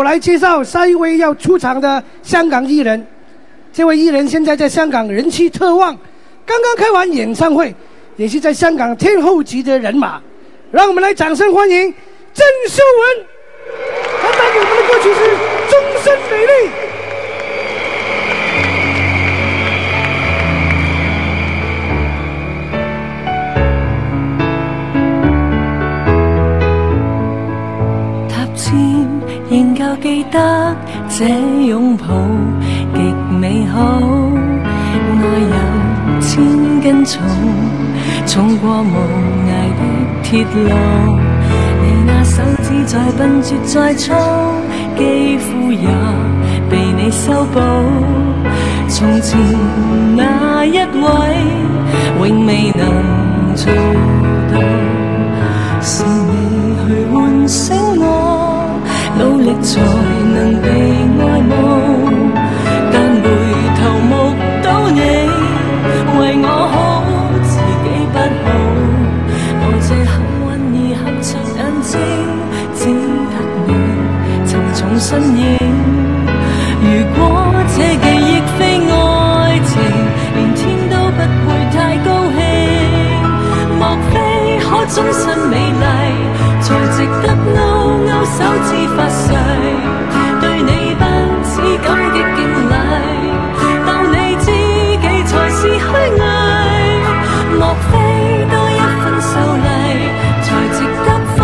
我来介绍下一位要出场的香港艺人。这位艺人现在在香港人气特旺，刚刚开完演唱会，也是在香港天后级的人马。让我们来掌声欢迎郑秀文。他带给我们的歌曲是《终身美丽》。仍舊記得這擁抱極美好，愛有千斤重，衝過無涯的鐵路。你那手指再笨拙再粗，肌膚也被你修補。從前那一位永未能做到，是你去喚醒我。努力才能被愛慕，但回頭目睹你為我好，自己不好。我這幸運兒合着眼睛，只得你沉重身影。如果這記憶非愛情，連天都不會太高興。莫非可終身美麗？才值得勾勾手指發誓，對你不止感激敬禮，當你知己才是虛偽。莫非多一份秀麗，才值得分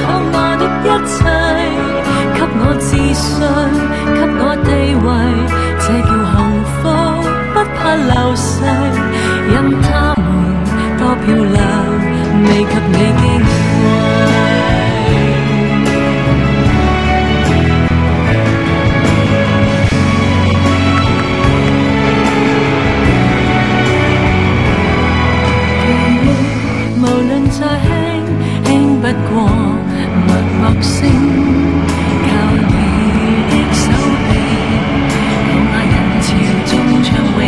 享我的一切？給我自信，給我地位，這叫幸福，不怕流逝。任他們多漂亮，未及你矜貴。再輕輕不過默默聲，靠你的手臂，我那人潮中暢泳。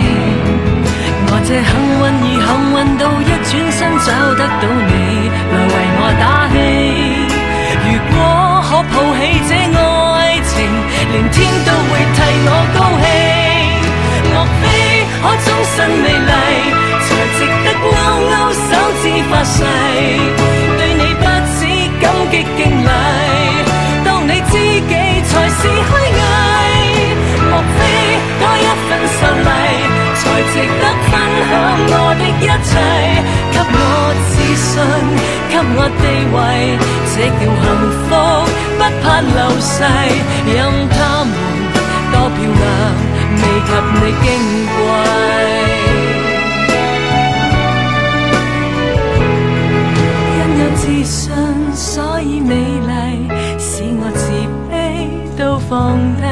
我這幸運兒幸運到一轉身找得到你，來為我打氣。如果可抱起這愛情，連天都會替我高興。莫非可終身美麗？才值得勾勾手指發誓，對你不止感激敬禮，當你知己才是虛偽。莫非多一份秀麗，才值得分享我的一切？給我自信，給我地位，這叫幸福，不怕流逝。任他們多漂亮，未及你矜貴。自信，所以美麗，使我自卑都放低，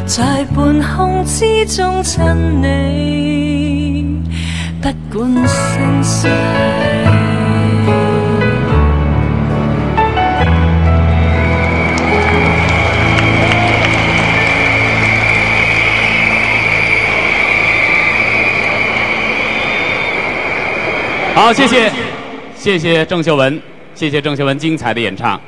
在半空之中親你，不管生死。好，谢谢郑秀文，谢谢郑秀文精彩的演唱。